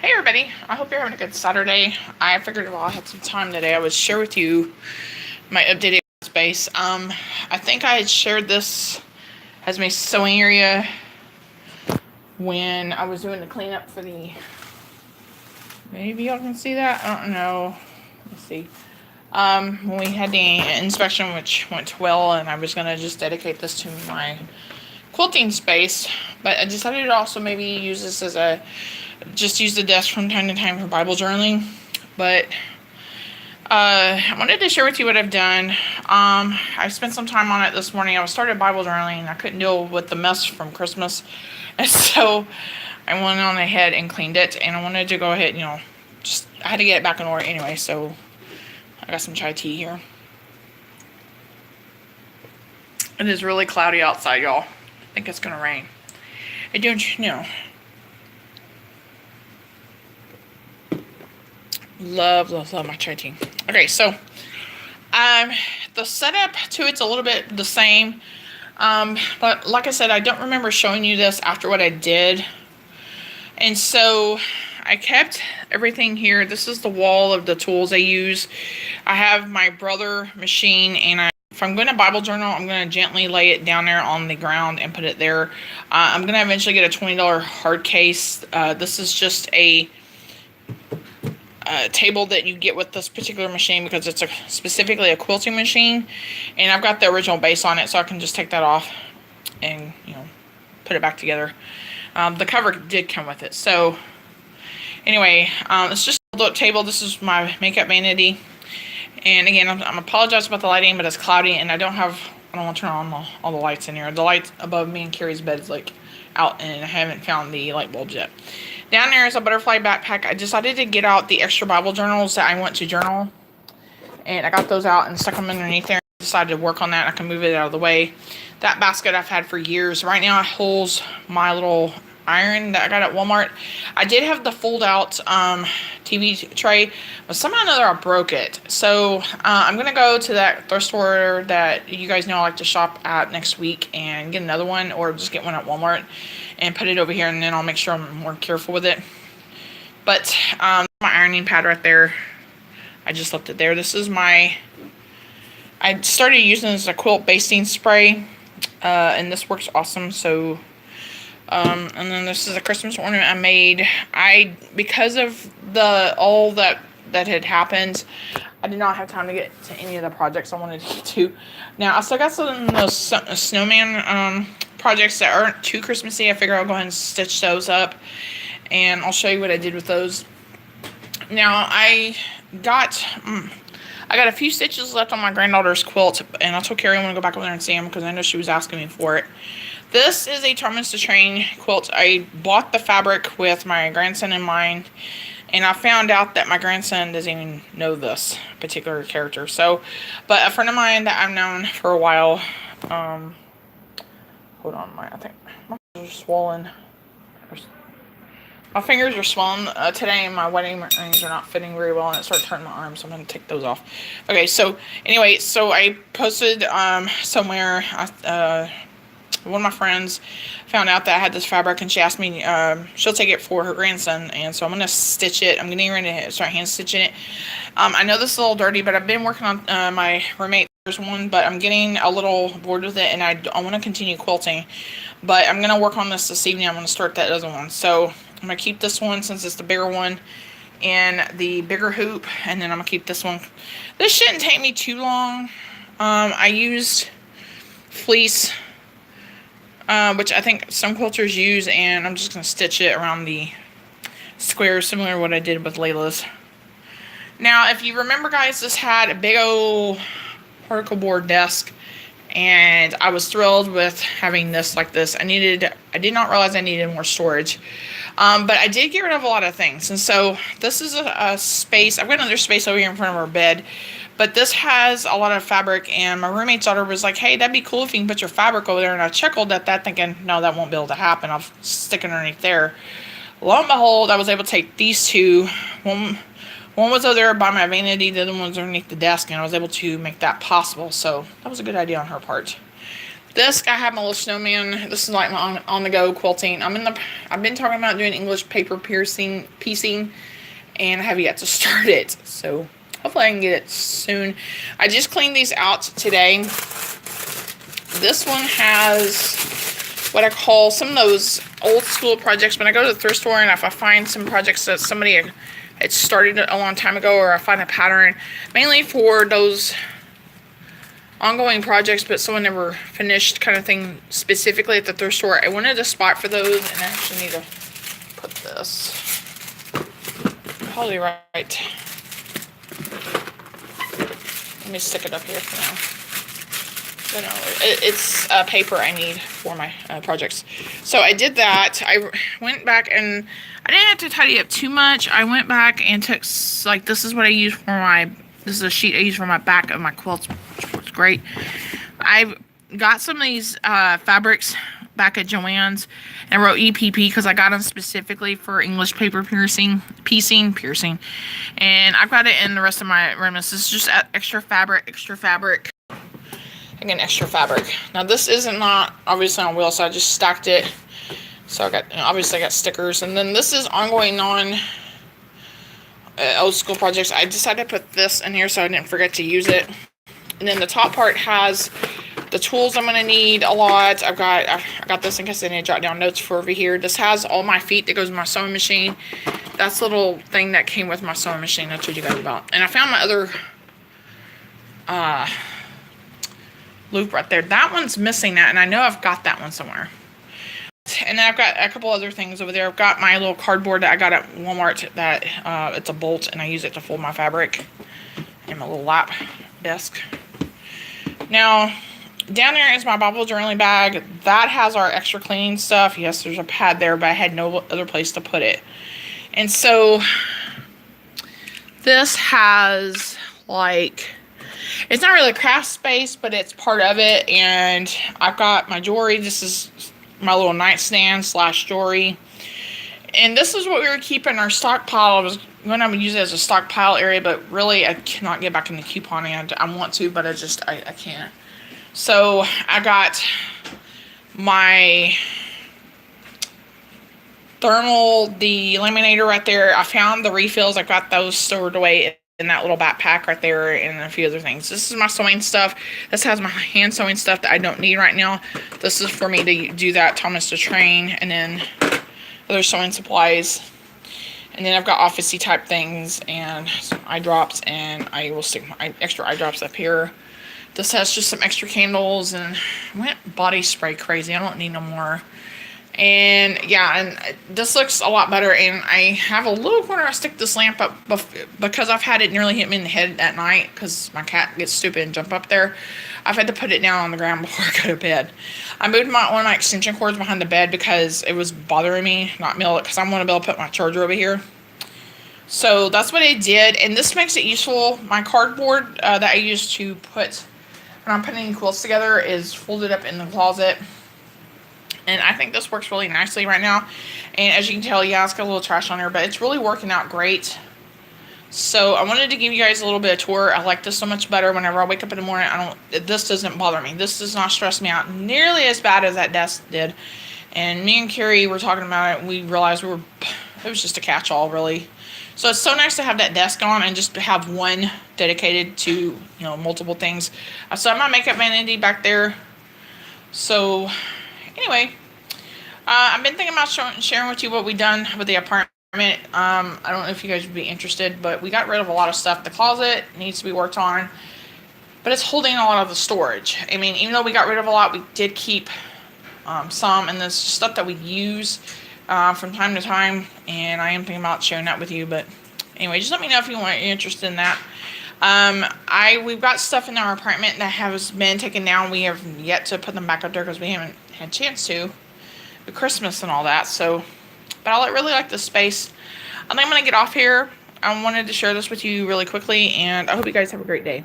Hey everybody, I hope you're having a good Saturday. I figured while I had some time today I would share with you my updated space. I think I had shared this as my sewing area when I was doing the cleanup for the, maybe y'all can see that, I don't know, let's see. When we had the inspection, which went well, and I was going to just dedicate this to my quilting space, but I decided to also maybe use this as just use the desk from time to time for Bible journaling. But I wanted to share with you what I've done. I spent some time on it this morning. I started Bible journaling and I couldn't deal with the mess from Christmas, and so I went on ahead and cleaned it, and I wanted to go ahead, I had to get it back in order anyway. So I got some chai tea here. It is really cloudy outside, y'all. I think it's gonna rain. I don't know. Love my chai tea. Okay, so the setup to it's a little bit the same. But like I said, I don't remember showing you this after what I did. And so I kept everything here. This is the wall of the tools I use. I have my Brother machine, and if I'm going to Bible journal, I'm going to gently lay it down there on the ground and put it there. I'm going to eventually get a $20 hard case. This is just a table that you get with this particular machine because it's specifically a quilting machine, and I've got the original base on it, so I can just take that off and put it back together. The cover did come with it. So anyway, it's just a little table. This is my makeup vanity, and again, I'm apologize about the lighting, but it's cloudy, and I don't want to turn on all the lights in here. The light above me and Carrie's bed is like out, and I haven't found the light bulbs yet. Down there is a butterfly backpack. I decided to get out the extra Bible journals that I want to journal, and I got those out and stuck them underneath there. I decided to work on that. I can move it out of the way. That basket I've had for years. Right now it holds my little iron that I got at Walmart. I did have the fold-out TV tray, but somehow or another I broke it. So I'm going to go to that thrift store that you guys know I like to shop at next week and get another one, or just get one at Walmart and put it over here, and then I'll make sure I'm more careful with it. But my ironing pad right there, I just left it there. This is I started using this as a quilt basting spray, and this works awesome. So and then this is a Christmas ornament I made. Because of all that had happened, I did not have time to get to any of the projects I wanted to get to. Now I still got some of those snowman projects that aren't too Christmassy. I figure I'll go ahead and stitch those up, and I'll show you what I did with those. Now I got a few stitches left on my granddaughter's quilt, and I told Carrie I want to go back over there and see them because I know she was asking me for it. This is a Tournaments to Train quilt. I bought the fabric with my grandson in mind, and I found out that my grandson doesn't even know this particular character. So, but a friend of mine that I've known for a while, hold on, I think my fingers are swollen. My fingers are swollen today, and my wedding rings are not fitting very well, and it started hurting my arms, so I'm going to take those off. Okay, so anyway, so I posted somewhere, one of my friends found out that I had this fabric, and she asked me, she'll take it for her grandson, and so I'm going to stitch it. I'm getting ready to start hand stitching it. I know this is a little dirty, but I've been working on my roommate's one, but I'm getting a little bored with it, and I want to continue quilting, but I'm going to work on this evening. I'm going to start that other one. So I'm going to keep this one since it's the bigger one and the bigger hoop, and then I'm going to keep this one. This shouldn't take me too long. I used fleece, which I think some quilters use, and I'm just going to stitch it around the square, similar to what I did with Layla's. Now, if you remember, guys, this had a big old particle board desk, and I was thrilled with having this like this. I did not realize I needed more storage, but I did get rid of a lot of things. And so this is a space. I've got another space over here in front of our bed, but this has a lot of fabric, and my roommate's daughter was like, hey, that'd be cool if you can put your fabric over there. And I chuckled at that, thinking, no, that won't be able to happen. I'll stick it underneath there. Lo and behold, I was able to take these two. One was over there by my vanity, the other one was underneath the desk, and I was able to make that possible. So that was a good idea on her part. This, I have my little snowman. This is like my on-the-go quilting. I've been talking about doing English paper piecing, and I have yet to start it. So hopefully I can get it soon. I just cleaned these out today. This one has what I call some of those old school projects. When I go to the thrift store and if I find some projects that somebody had started a long time ago, or I find a pattern, mainly for those ongoing projects but someone never finished kind of thing, specifically at the thrift store, I wanted a spot for those, and I actually need to put this probably right. Let me stick it up here for now. It's paper I need for my projects. So I did that. I went back and I didn't have to tidy up too much. I went back and took, like, this is what I use for my, this is a sheet I use for my back of my quilts, which works great. I've got some of these fabrics back at Joann's, and I wrote EPP because I got them specifically for English paper piecing, and I've got it in the rest of my room. This is just extra fabric. Again, extra fabric. Now this isn't not obviously on wheels, so I just stacked it. So I got, obviously I got stickers, and then this is ongoing old school projects. I decided to put this in here so I didn't forget to use it. And then the top part has the tools I'm gonna need a lot. I got this in case I need to jot down notes for over here. This has all my feet that goes in my sewing machine. That's the little thing that came with my sewing machine I told you guys about. And I found my other loop right there. That one's missing that, and I know I've got that one somewhere. And then I've got a couple other things over there. I've got my little cardboard that I got at Walmart that it's a bolt, and I use it to fold my fabric, and my little lap desk. Now, down there is my Bible journaling bag. That has our extra cleaning stuff. Yes, there's a pad there, but I had no other place to put it. And so this has, like, it's not really craft space, but it's part of it. And I've got my jewelry. This is my little nightstand / jewelry. And this is what we were keeping our stockpile. I was going to use it as a stockpile area, but really I cannot get back in the couponing. I want to, but I can't. So I got my thermal delaminator right there. I found the refills. I got those stored away in that little backpack right there, and a few other things. This is my sewing stuff. This has my hand sewing stuff that I don't need right now. This is for me to do that Thomas to train, and then other sewing supplies. And then I've got office-y type things and some eye drops, and I will stick my extra eye drops up here. This has just some extra candles, and I went body spray crazy. I don't need no more. And yeah, and this looks a lot better. And I have a little corner I stick this lamp up because I've had it nearly hit me in the head at night because my cat gets stupid and jump up there. I've had to put it down on the ground before I go to bed. I moved one of my extension cords behind the bed because it was bothering me, not mill it, because I want to be able to put my charger over here. So that's what I did, and this makes it useful. My cardboard that I use to put when I'm putting quilts together is folded up in the closet. And I think this works really nicely right now. And as you can tell, yeah, it's got a little trash on here, but it's really working out great. So I wanted to give you guys a little bit of tour. I like this so much better. Whenever I wake up in the morning, this doesn't bother me. This does not stress me out nearly as bad as that desk did. And me and Carrie were talking about it. We realized it was just a catch-all, really. So it's so nice to have that desk on and just to have one dedicated to, multiple things. So I have my makeup vanity back there. So anyway, I've been thinking about sharing with you what we've done with the apartment. I don't know if you guys would be interested, but we got rid of a lot of stuff. The closet needs to be worked on, but it's holding a lot of the storage. I mean, even though we got rid of a lot, we did keep some, and this stuff that we use from time to time, and I am thinking about sharing that with you. But anyway, just let me know if you're interested in that. We've got stuff in our apartment that has been taken down. We have yet to put them back up there because we haven't had a chance to with Christmas and all that. So, but I really like this space. I think I'm going to get off here. I wanted to share this with you really quickly, and I hope you guys have a great day.